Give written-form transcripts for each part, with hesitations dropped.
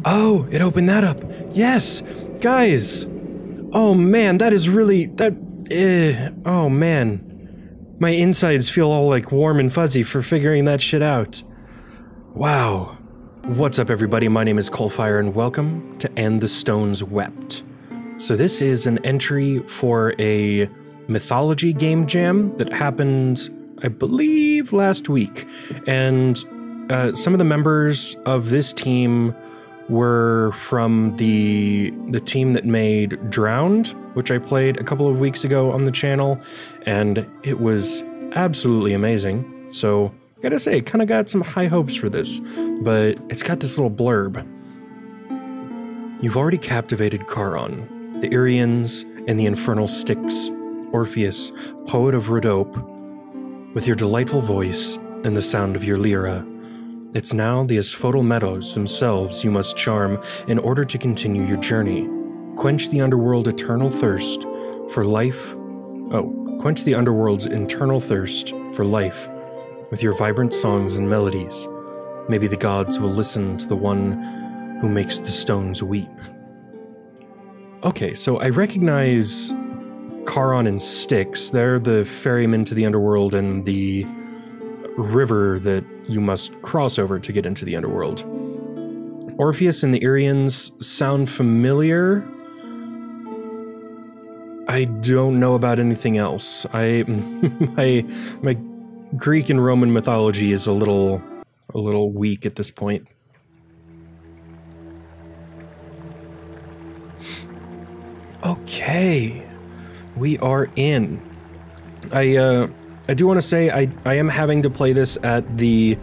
Oh, it opened that up. Yes, guys. Oh man, that is really, oh man. My insides feel all like warm and fuzzy for figuring that shit out. Wow. What's up everybody, my name is CoalFire and welcome to And the Stones Wept. So this is an entry for a mythology game jam that happened, I believe, last week. And some of the members of this team were from the team that made Drowned, which I played a couple of weeks ago on the channel, and it was absolutely amazing. So, gotta say, kind of got some high hopes for this, but it's got this little blurb. You've already captivated Charon, the Irians, and the infernal Styx, Orpheus, poet of Rhodope, with your delightful voice and the sound of your lyre. It's now the asphodel meadows themselves you must charm in order to continue your journey. Quench the underworld's eternal thirst for life. Quench the underworld's eternal thirst for life with your vibrant songs and melodies. Maybe the gods will listen to the one who makes the stones weep. Okay, so I recognize Charon and Styx. They're the ferrymen to the underworld and the river that you must cross over to get into the underworld. Orpheus and the Irians sound familiar. I don't know about anything else. My Greek and Roman mythology is a little weak at this point. Okay, we are in. I do want to say I am having to play this at the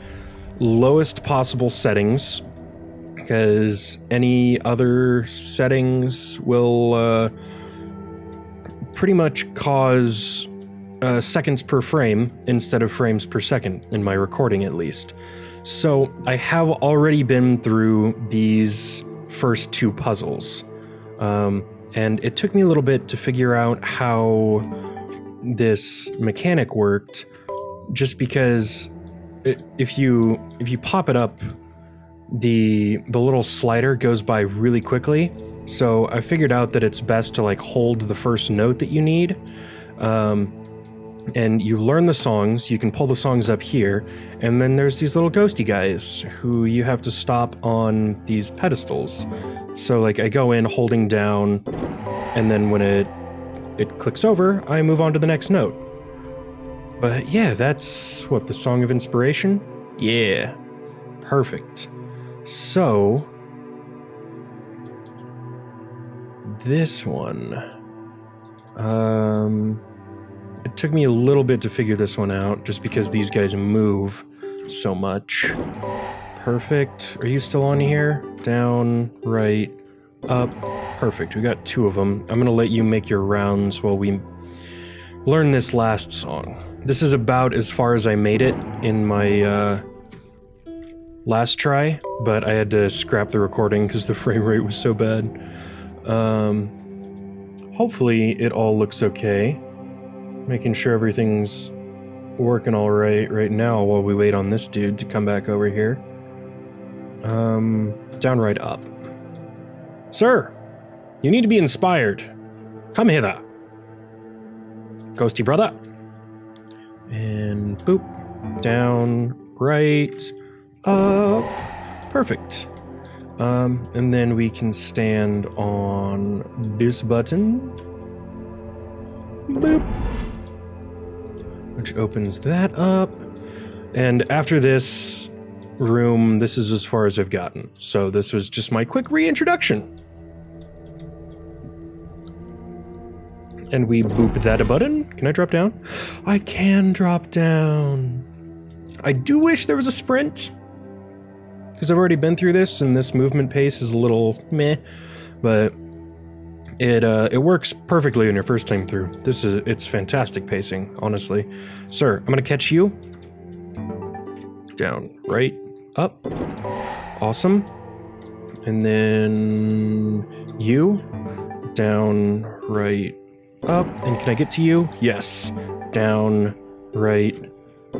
lowest possible settings, because any other settings will pretty much cause seconds per frame instead of frames per second, in my recording at least. So I have already been through these first two puzzles, and it took me a little bit to figure out how this mechanic worked, just because if you pop it up, the little slider goes by really quickly. So I figured out that it's best to like hold the first note that you need, and you learn the songs. You can pull the songs up here, and then there's these little ghosty guys who you have to stop on these pedestals. So like I go in holding down, and then when it clicks over, I move on to the next note. But yeah, that's what, the Song of Inspiration? Yeah, perfect. So this one, it took me a little bit to figure this one out, just because these guys move so much. Perfect. Are you still on here? Down, right, up. Perfect. We got two of them. I'm gonna let you make your rounds while we learn this last song. This is about as far as I made it in my last try, but I had to scrap the recording because the frame rate was so bad. Hopefully it all looks okay. Making sure everything's working all right now while we wait on this dude to come back over here. Down, right, up. Sir! You need to be inspired. Come hither. Ghosty brother. And boop. Down, right, up. Perfect. And then we can stand on this button. Boop. Which opens that up. And after this room, this is as far as I've gotten. So this was just my quick reintroduction. And we boop that a button. Can I drop down? I can drop down. I do wish there was a sprint, because I've already been through this, and this movement pace is a little meh, but it works perfectly on your first time through. It's fantastic pacing, honestly. Sir, I'm gonna catch you. Down, right, up. Awesome. And then you. Down, right, up. And can I get to you? Yes. Down, right,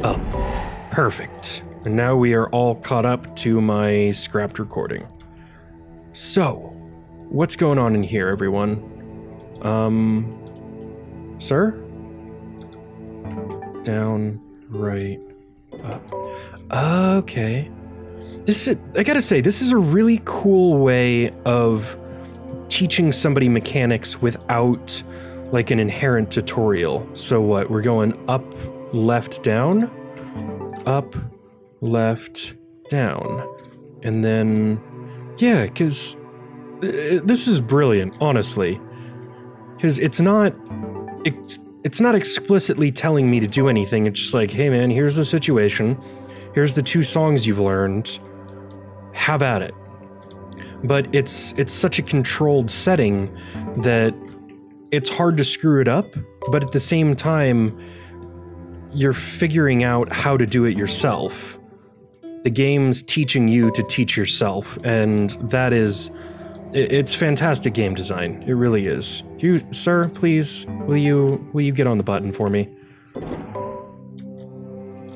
up. Perfect. And now we are all caught up to my scrapped recording. So, what's going on in here, everyone? Sir? Down, right, up. Okay. I gotta say, this is a really cool way of teaching somebody mechanics without, like, an inherent tutorial. So what, we're going up, left, down? Up, left, down. And then, yeah, because this is brilliant, honestly. Because it's not explicitly telling me to do anything. It's just like, hey man, here's the situation. Here's the 2 songs you've learned. Have at it. But it's such a controlled setting that it's hard to screw it up, but at the same time, you're figuring out how to do it yourself. The game's teaching you to teach yourself, and it's fantastic game design. It really is. You, sir, please, will you get on the button for me?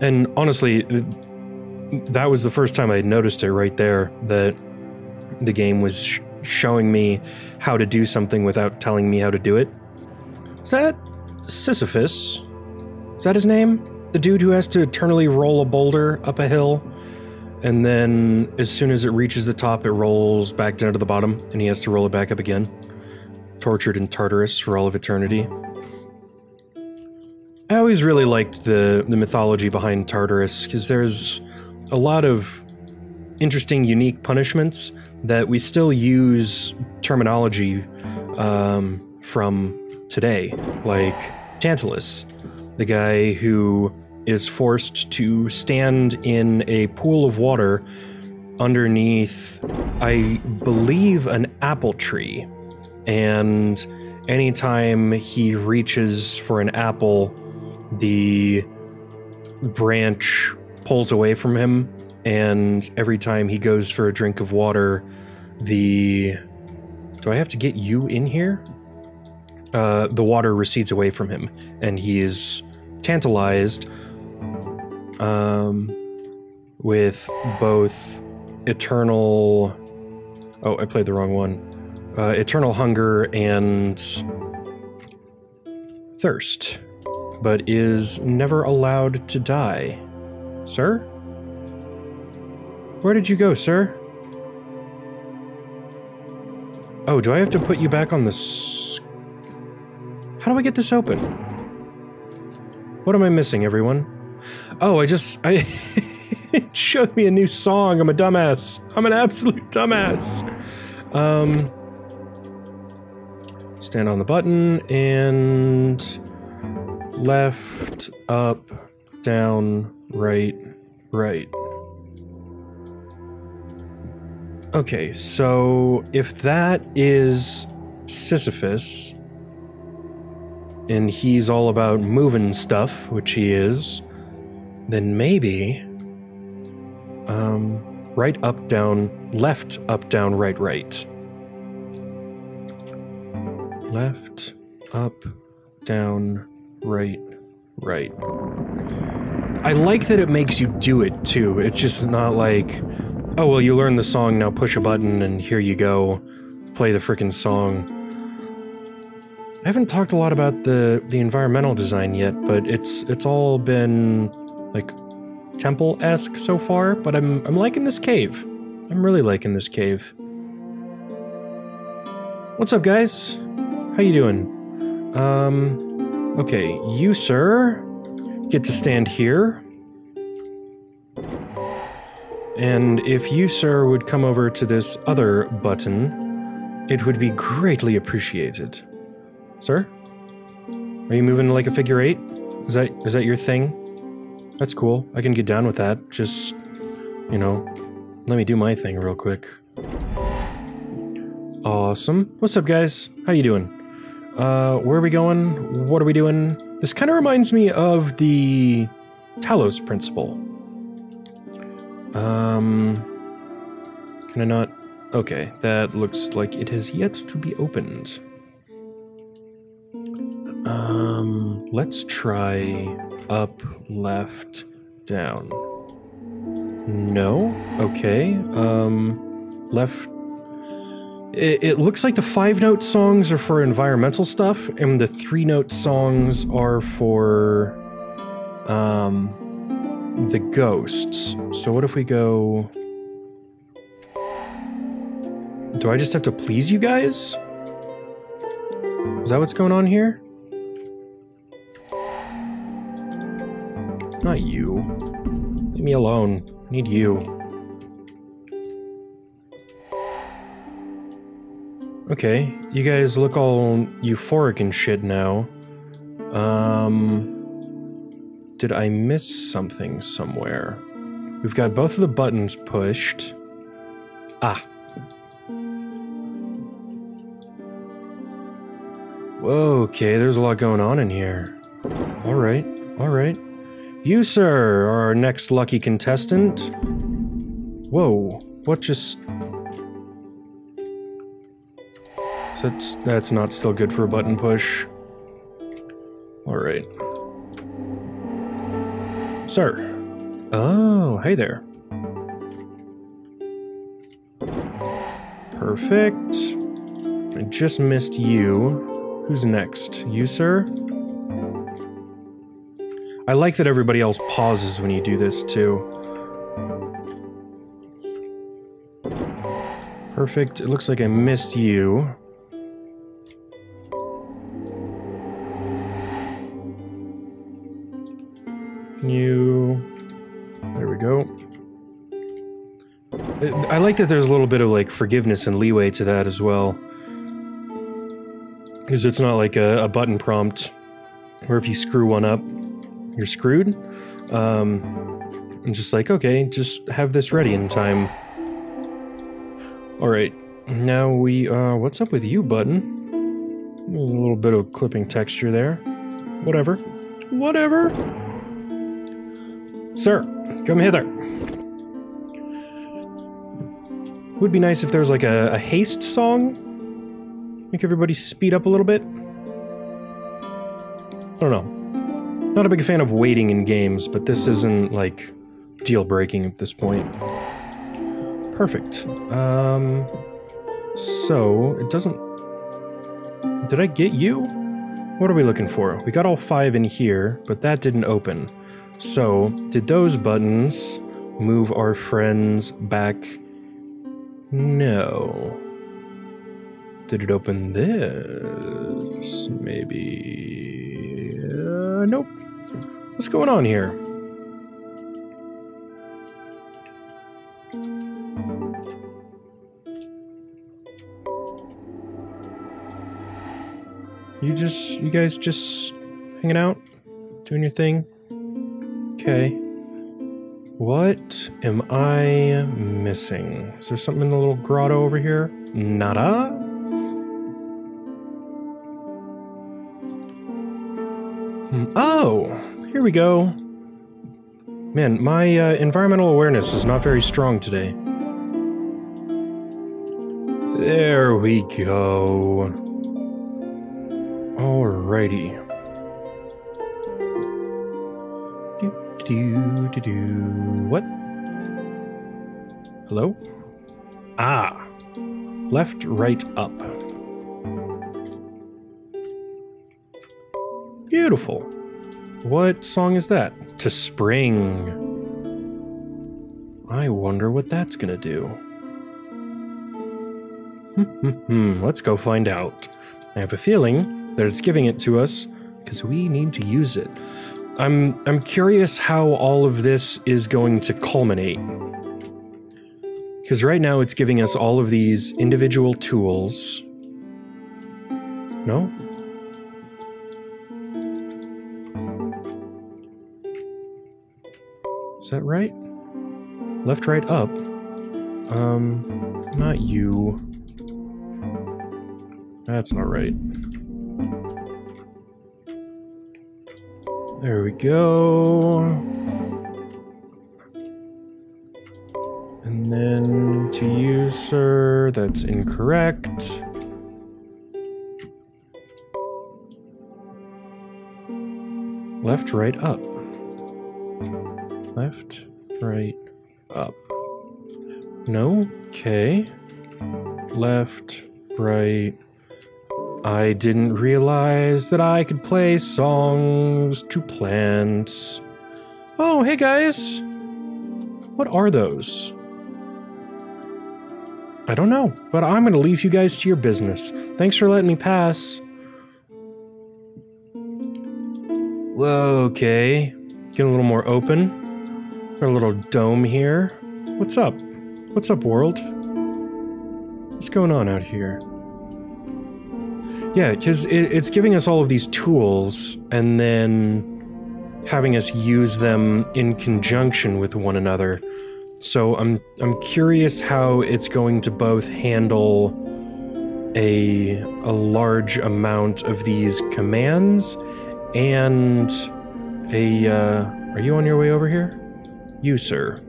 And honestly, that was the first time I noticed it right there, that the game was showing me how to do something without telling me how to do it. Is that Sisyphus? Is that his name? The dude who has to eternally roll a boulder up a hill, and then as soon as it reaches the top, it rolls back down to the bottom, and he has to roll it back up again. Tortured in Tartarus for all of eternity. I always really liked the mythology behind Tartarus, because there's a lot of interesting, unique punishments that we still use terminology from today, like Tantalus, the guy who is forced to stand in a pool of water underneath, I believe, an apple tree, and anytime he reaches for an apple, the branch pulls away from him, and every time he goes for a drink of water, do I have to get you in here? The water recedes away from him, and he is tantalized with both eternal... Oh, I played the wrong one. Eternal hunger and thirst, but is never allowed to die. Sir? Where did you go, sir? Oh, do I have to put you back on the How do I get this open? What am I missing, everyone? Oh, it showed me a new song. I'm a dumbass. I'm an absolute dumbass. Stand on the button and left, up, down, right, right. Okay, so if that is Sisyphus, and he's all about moving stuff, which he is, then maybe right, up, down, left, up, down, right, right. Left, up, down, right, right. I like that it makes you do it, too. It's just not like, oh, well, you learned the song, now push a button, and here you go. Play the frickin' song. I haven't talked a lot about the environmental design yet, but it's all been, like, temple-esque so far, but I'm liking this cave. I'm really liking this cave. What's up, guys? How you doing? Okay, you, sir, get to stand here. And if you, sir, would come over to this other button, it would be greatly appreciated. Sir? Are you moving like a figure 8? Is that your thing? That's cool. I can get down with that. Just, you know, let me do my thing real quick. Awesome. What's up, guys? How you doing? Where are we going? What are we doing? This kind of reminds me of the Talos principle. Can I not? Okay, that looks like it has yet to be opened. Let's try up, left, down. No? Okay, left... It looks like the 5-note songs are for environmental stuff, and the 3-note songs are for the ghosts. So what if we go... Do I just have to please you guys? Is that what's going on here? Not you. Leave me alone. I need you. Okay, you guys look all euphoric and shit now. Did I miss something somewhere? We've got both of the buttons pushed. Ah. Whoa, okay, there's a lot going on in here. Alright, alright. You, sir, are our next lucky contestant. Whoa, what just... That's not still good for a button push. Alright. Sir. Oh, hey there. Perfect. I just missed you. Who's next? You, sir? I like that everybody else pauses when you do this, too. Perfect. It looks like I missed you. There we go. I like that there's a little bit of, like, forgiveness and leeway to that as well. Because it's not like a button prompt where if you screw one up, you're screwed. And just like, okay, just have this ready in time. Alright, now we, what's up with you, button? A little bit of clipping texture there. Whatever. Whatever. Sir, come hither. Would be nice if there was like a haste song. Make everybody speed up a little bit. I don't know. Not a big fan of waiting in games, but this isn't like deal-breaking at this point. Perfect. So it doesn't... Did I get you? What are we looking for? We got all 5 in here, but that didn't open. So, did those buttons move our friends back? No. Did it open this? Maybe... nope. What's going on here? You guys just hanging out? Doing your thing? Okay. What am I missing? Is there something in the little grotto over here? Nada? Oh! Here we go. Man, my environmental awareness is not very strong today. There we go. Alrighty. What? Hello? Ah! Left, right, up. Beautiful. What song is that? To Spring. I wonder what that's gonna do. Let's go find out. I have a feeling that it's giving it to us because we need to use it. I'm curious how all of this is going to culminate. Because right now it's giving us all of these individual tools. No? Is that right? Left, right, up. Not you. That's not right. There we go. And then to you, sir, that's incorrect. Left, right, up. Left, right, up. No? Okay. left, right. I didn't realize that I could play songs to plants. Oh, hey guys! What are those? I don't know, but I'm gonna leave you guys to your business. Thanks for letting me pass. Okay, getting a little more open. Got a little dome here. What's up? What's up, world? What's going on out here? Yeah, because it's giving us all of these tools, and then having us use them in conjunction with one another. So I'm curious how it's going to both handle a large amount of these commands and a are you on your way over here? You, sir.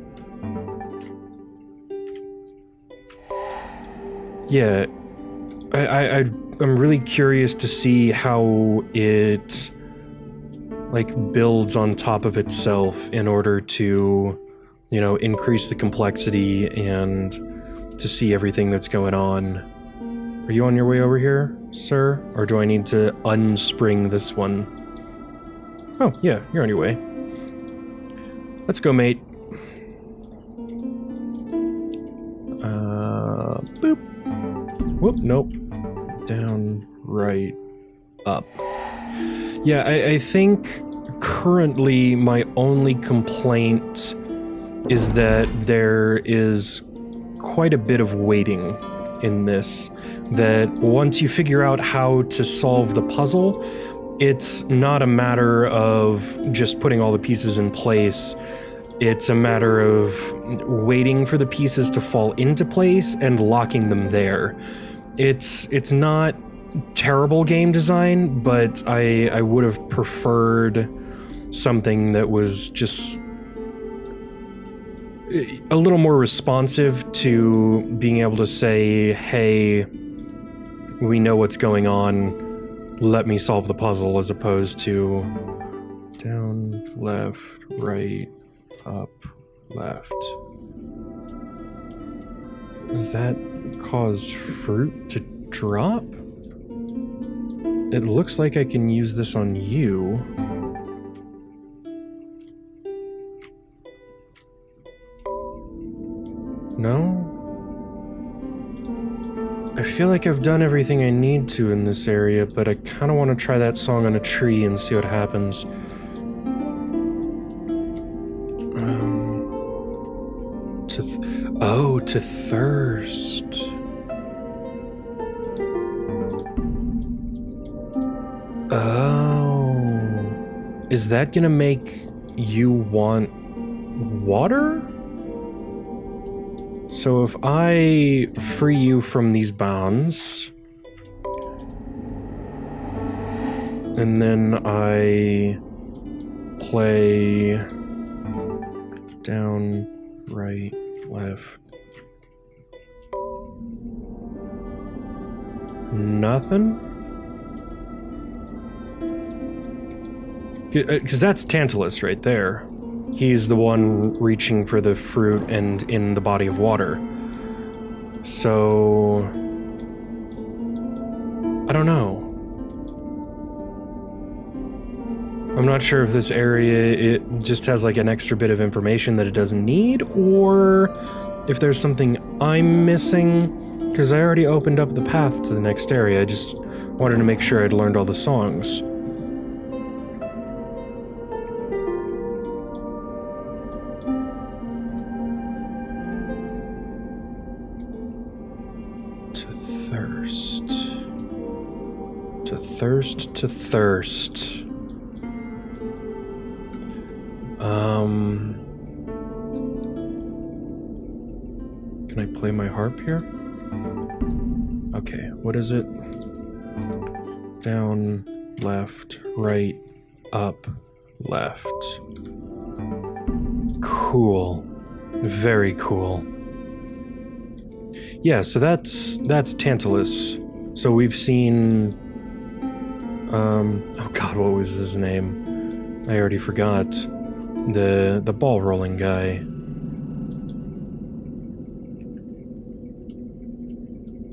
Yeah, I'm really curious to see how it, like, builds on top of itself in order to, you know, increase the complexity and to see everything that's going on. Are you on your way over here, sir? Or do I need to unspring this one? Oh, yeah, you're on your way. Let's go, mate. Boop. Whoop, nope. Down, right, up. Yeah, I think currently my only complaint is that there is quite a bit of waiting in this. That once you figure out how to solve the puzzle, it's not a matter of just putting all the pieces in place. It's a matter of waiting for the pieces to fall into place and locking them there. It's not terrible game design, but I would have preferred something that was just a little more responsive to being able to say, hey, we know what's going on, let me solve the puzzle, as opposed to down, left, right, up, left. Does that cause fruit to drop? It looks like I can use this on you. No? I feel like I've done everything I need to in this area, but I kind of want to try that song on a tree and see what happens. To thirst. Oh. Is that gonna make you want water? So if I free you from these bounds, and then I play down, right, left. Nothing? Because that's Tantalus right there. He's the one reaching for the fruit and in the body of water. So... I don't know. I'm not sure if this area, it just has like an extra bit of information that it doesn't need, or if there's something I'm missing, because I already opened up the path to the next area. I just wanted to make sure I'd learned all the songs. To thirst. Can I play my harp here? Okay, what is it? Down, left, right, up, left. Cool. Very cool. Yeah, so that's Tantalus. So we've seen... oh god, what was his name? I already forgot. The ball rolling guy.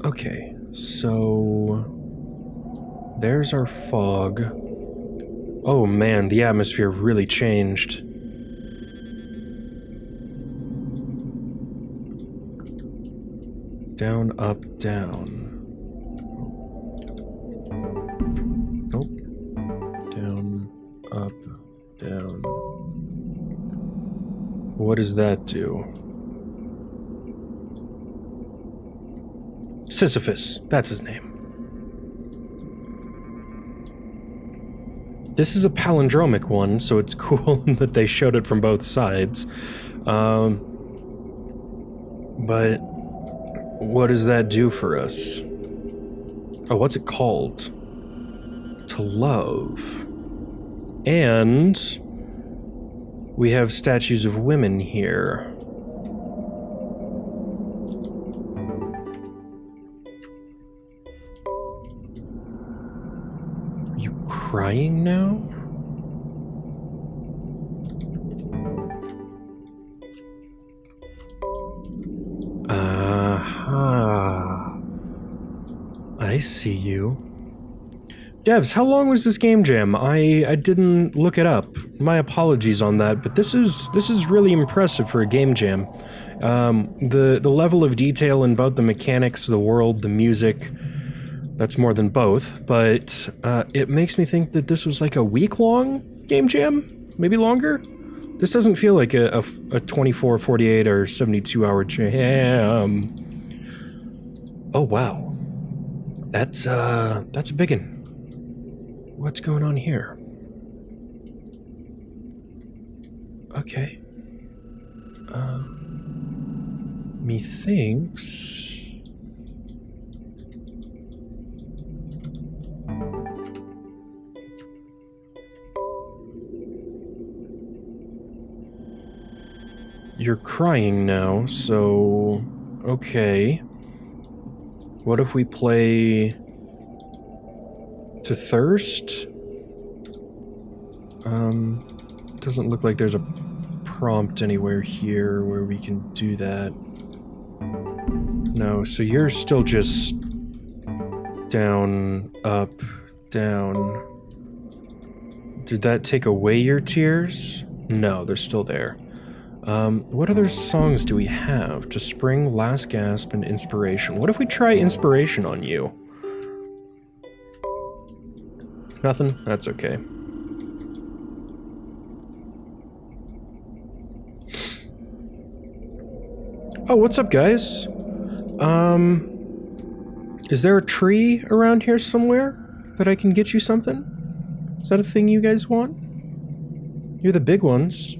Okay, so there's our fog. Oh man, the atmosphere really changed. Down, up, down. Nope. Down, up, down. What does that do? Sisyphus, that's his name. This is a palindromic one, so it's cool that they showed it from both sides. But what does that do for us? Oh, what's it called? To love. And we have statues of women here. Are you crying now? I see you. Devs, how long was this game jam? I didn't look it up. My apologies on that, but this is really impressive for a game jam. The level of detail in both the mechanics, the world, the music, that's more than both, but it makes me think that this was like a week-long game jam? Maybe longer? This doesn't feel like a 24, 48, or 72-hour jam. Oh, wow. That's a big one. What's going on here? Okay. Methinks... You're crying now, so... Okay. What if we play... to thirst? Doesn't look like there's a prompt anywhere here where we can do that. No, so you're still just... down, up, down. Did that take away your tears? No, they're still there. What other songs do we have? To Spring, Last Gasp, and Inspiration. What if we try Inspiration on you? Nothing? That's okay. Oh, what's up, guys? Is there a tree around here somewhere that I can get you something? Is that a thing you guys want? You're the big ones.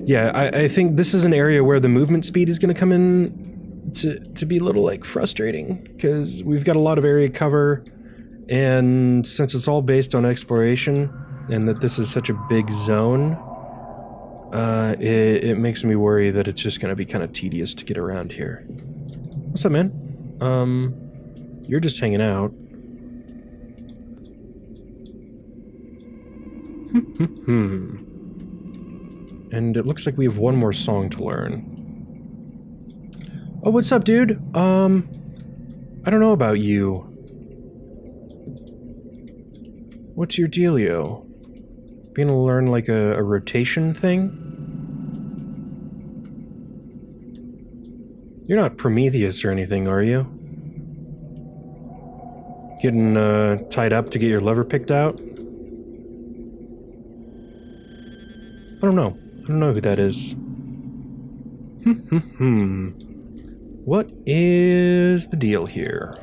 Yeah, I think this is an area where the movement speed is going to come in to be a little, like, frustrating, because we've got a lot of area cover, and since it's all based on exploration, and that this is such a big zone, it makes me worry that it's just going to be kind of tedious to get around here. What's up, man? You're just hanging out. And it looks like we have one more song to learn. Oh, what's up, dude? I don't know about you. What's your dealio? Being able to learn, like, a rotation thing? You're not Prometheus or anything, are you? Getting, tied up to get your liver picked out? I don't know. I don't know who that is. What is the deal here?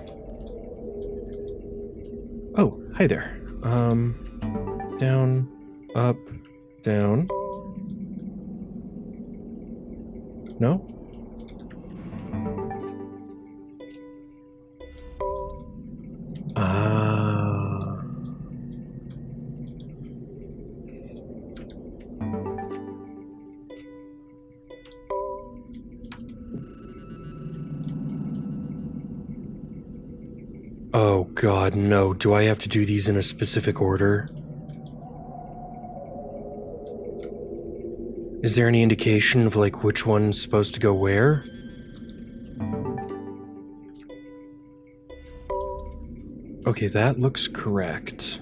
Oh, hi there. Down, up, down. No? Oh god, no. Do I have to do these in a specific order? Is there any indication of, like, which one's supposed to go where? Okay, that looks correct.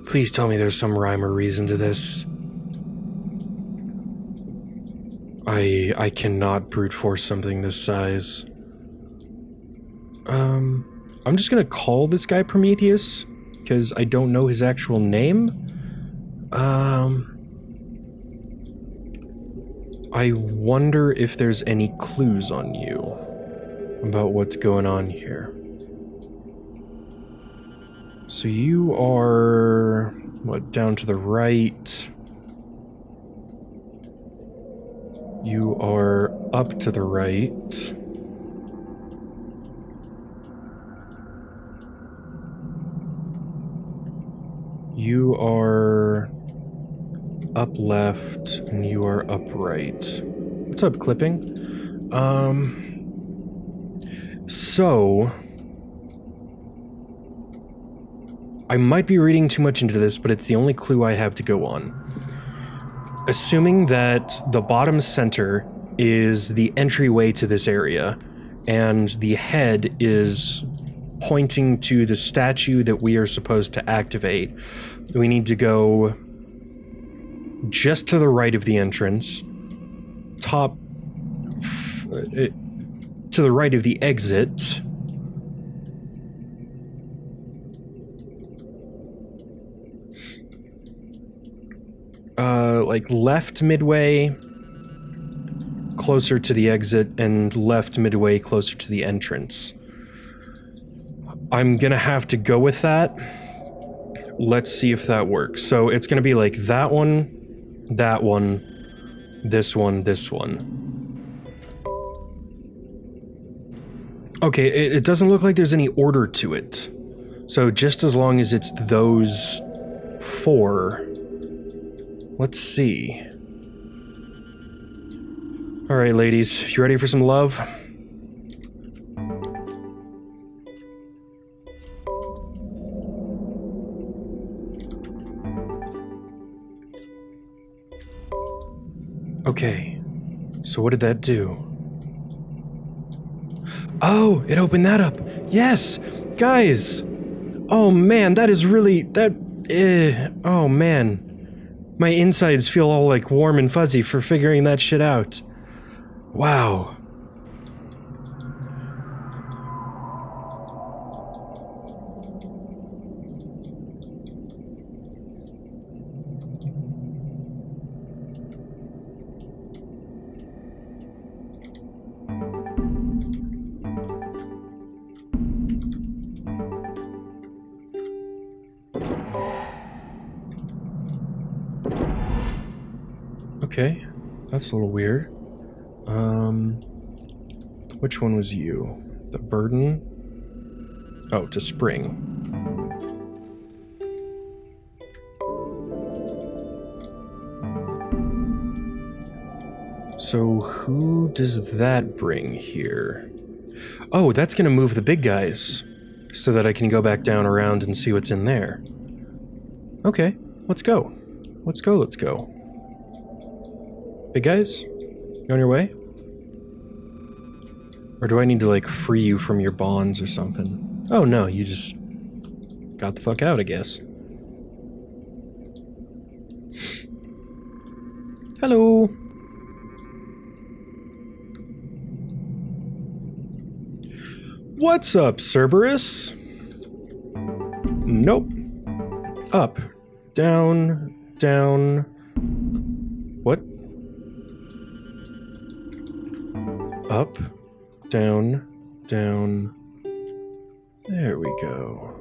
Please tell me there's some rhyme or reason to this. I cannot brute force something this size. I'm just gonna call this guy Prometheus, because I don't know his actual name. I wonder if there's any clues on you about what's going on here. So you are, what, down to the right? You are up to the right. You are up left, and you are up right. What's up, Clipping? So I might be reading too much into this, but it's the only clue I have to go on. Assuming that the bottom center is the entryway to this area, and the head is pointing to the statue that we are supposed to activate, we need to go just to the right of the entrance, to the right of the exit, like left midway closer to the exit, and left midway closer to the entrance. I'm gonna have to go with that. Let's see if that works. So it's gonna be like that one, this one, this one. Okay, it doesn't look like there's any order to it. So just as long as it's those four. Let's see. Alright, ladies, you ready for some love? Okay, so what did that do? Oh, it opened that up. Yes, guys. Oh man, that is really, oh man. My insides feel all like warm and fuzzy for figuring that shit out. Wow. Okay, that's a little weird. Which one was you? The burden? Oh, to spring. So who does that bring here? Oh, that's gonna move the big guys, so that I can go back down around and see what's in there. Okay, let's go. Let's go, let's go. Big guys, you on your way? Or do I need to, like, free you from your bonds or something? Oh no, you just got the fuck out, I guess. Hello! What's up, Cerberus? Nope. Up. Down. Down. What? Up. Down. Down. There we go.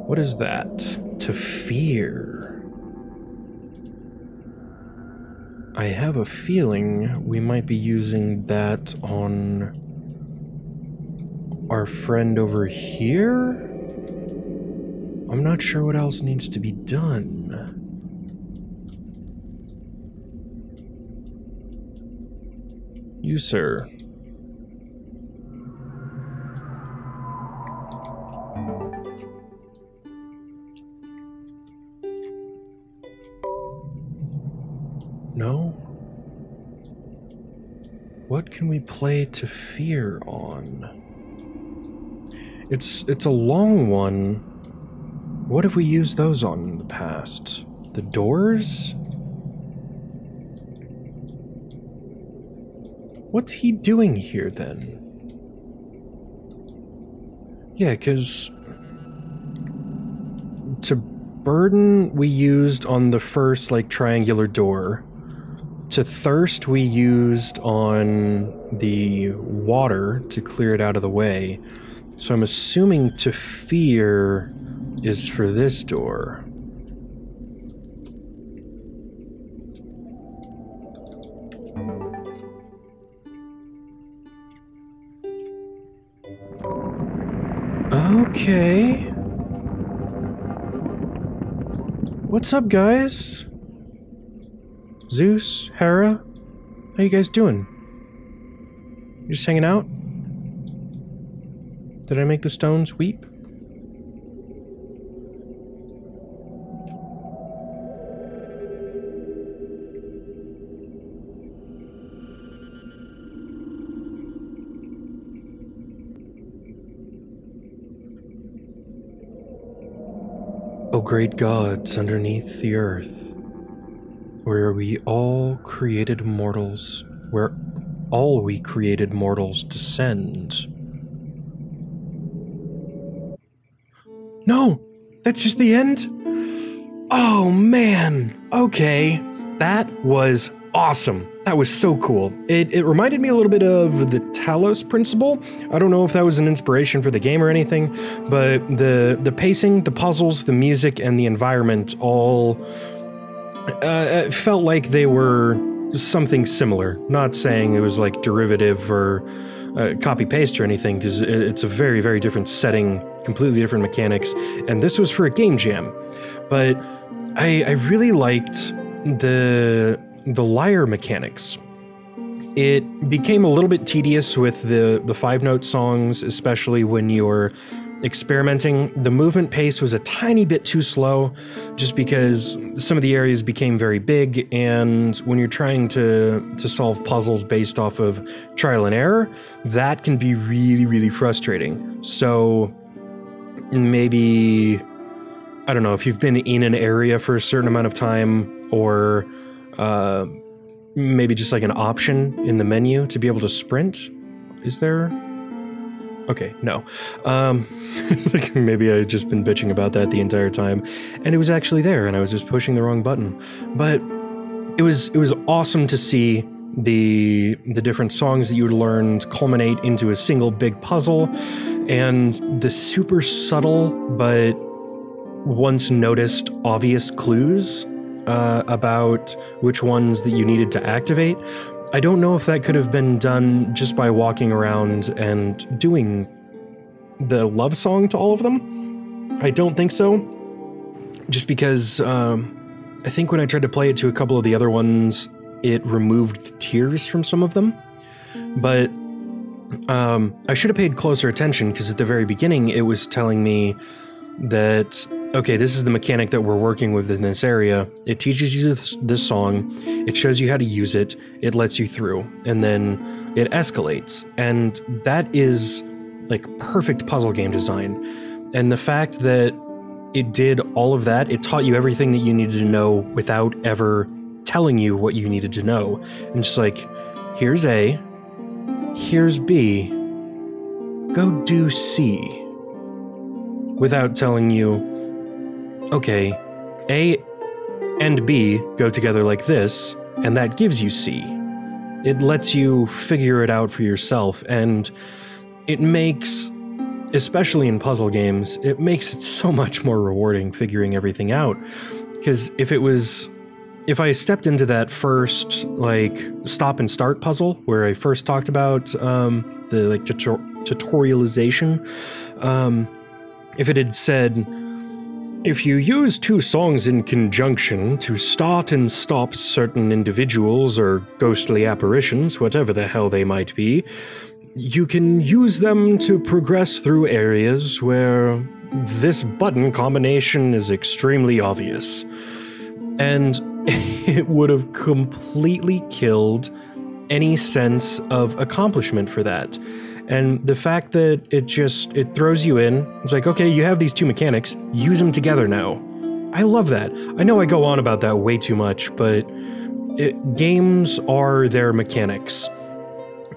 What is that? To fear. I have a feeling we might be using that on our friend over here? I'm not sure what else needs to be done. You, sir. know. What can we play to fear on? It's a long one. What have we used those on in the past? The doors? What's he doing here then? Yeah, because to burden we used on the first, like, triangular door. To thirst we used on the water to clear it out of the way. So I'm assuming to fear is for this door. Okay. What's up, guys? Zeus, Hera, how you guys doing? You just hanging out? Did I make the stones weep? O great gods underneath the earth, where we all created mortals, where all we created mortals descend. No! That's just the end? Oh man! Okay. That was awesome. That was so cool. It reminded me a little bit of the Talos principle. I don't know if that was an inspiration for the game or anything, but the pacing, the puzzles, the music, and the environment all felt like they were something similar. Not saying it was like derivative or copy-paste or anything, because it's a very, very different setting, completely different mechanics, and this was for a game jam. But I really liked the lyre mechanics. It became a little bit tedious with the 5-note songs, especially when you're experimenting. The movement pace was a tiny bit too slow, just because some of the areas became very big, and when you're trying to solve puzzles based off of trial and error, that can be really, really frustrating. So maybe, I don't know, if you've been in an area for a certain amount of time, or maybe just like an option in the menu to be able to sprint. Is there? Okay, no. Like maybe I've just been bitching about that the entire time, and it was actually there, and I was just pushing the wrong button. But it was awesome to see the different songs that you learned culminate into a single big puzzle, and the super subtle but once noticed obvious clues about which ones that you needed to activate. I don't know if that could have been done just by walking around and doing the love song to all of them. I don't think so. Just because I think when I tried to play it to a couple of the other ones, it removed the tears from some of them. But I should have paid closer attention, because at the very beginning it was telling me that, okay, this is the mechanic that we're working with in this area. It teaches you this song, it shows you how to use it, it lets you through, and then it escalates. And that is like perfect puzzle game design. And the fact that it did all of that, it taught you everything that you needed to know without ever telling you what you needed to know. And just like, here's A, here's B, go do C. Without telling you, okay, A and B go together like this, and that gives you C. It lets you figure it out for yourself, and it makes, especially in puzzle games, it makes it so much more rewarding figuring everything out. Because if I stepped into that first, like, stop and start puzzle, where I first talked about the, like, tutorialization, if it had said, if you use two songs in conjunction to start and stop certain individuals or ghostly apparitions, whatever the hell they might be, you can use them to progress through areas where this button combination is extremely obvious. And it would have completely killed any sense of accomplishment for that. And the fact that it throws you in, it's like, okay, you have these two mechanics, use them together now. I love that. I know I go on about that way too much, but games are their mechanics.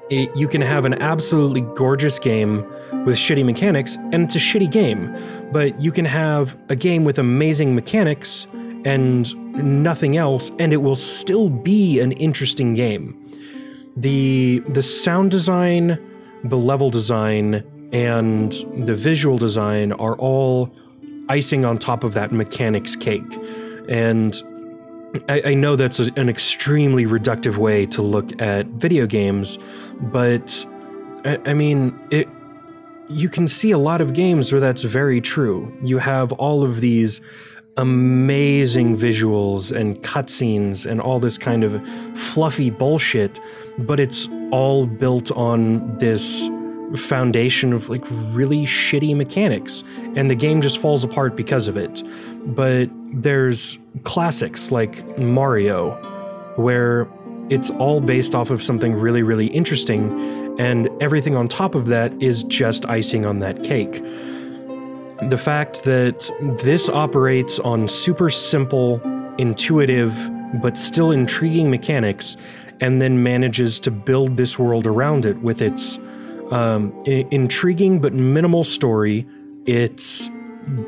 You can have an absolutely gorgeous game with shitty mechanics, and it's a shitty game. But you can have a game with amazing mechanics and nothing else, and it will still be an interesting game. The sound design, the level design, and the visual design are all icing on top of that mechanics cake. And I know that's an extremely reductive way to look at video games, but I mean, you can see a lot of games where that's very true. You have all of these amazing visuals and cutscenes and all this kind of fluffy bullshit, but it's all built on this foundation of like really shitty mechanics, and the game just falls apart because of it. But there's classics like Mario, where it's all based off of something really, really interesting, and everything on top of that is just icing on that cake. The fact that this operates on super simple, intuitive, but still intriguing mechanics, and then manages to build this world around it with its intriguing but minimal story, its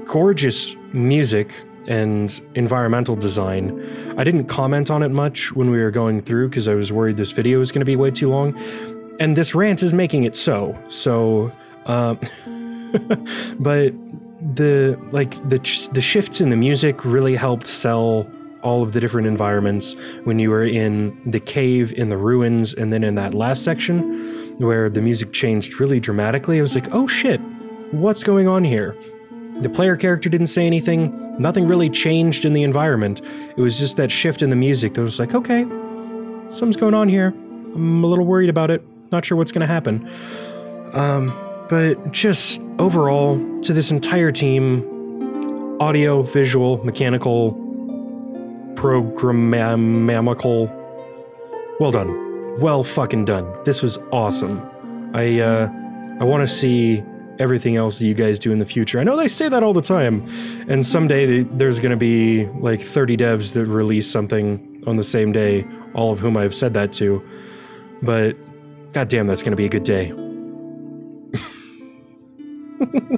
gorgeous music and environmental design. I didn't comment on it much when we were going through because I was worried this video was going to be way too long, and this rant is making it so. But the shifts in the music really helped sell all of the different environments. When you were in the cave, in the ruins, and then in that last section where the music changed really dramatically, I was like, oh shit, what's going on here? The player character didn't say anything, nothing really changed in the environment. It was just that shift in the music that was like, okay, something's going on here. I'm a little worried about it, not sure what's gonna happen. But just overall, to this entire team, audio, visual, mechanical, programmamical, well done. Well fucking done. This was awesome. I want to see everything else that you guys do in the future. I know they say that all the time, and someday there's going to be like 30 devs that release something on the same day, all of whom I've said that to, but goddamn, that's going to be a good day.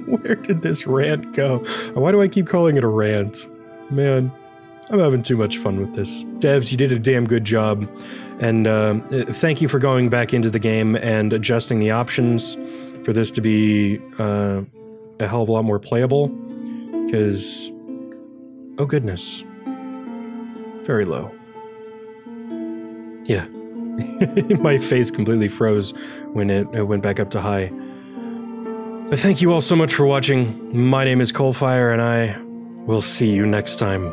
Where did this rant go? Why do I keep calling it a rant? Man, I'm having too much fun with this. Devs, you did a damn good job, and thank you for going back into the game and adjusting the options for this to be a hell of a lot more playable, because, oh goodness, very low. Yeah, my face completely froze when it went back up to high. But thank you all so much for watching. My name is CoalFire, and I will see you next time.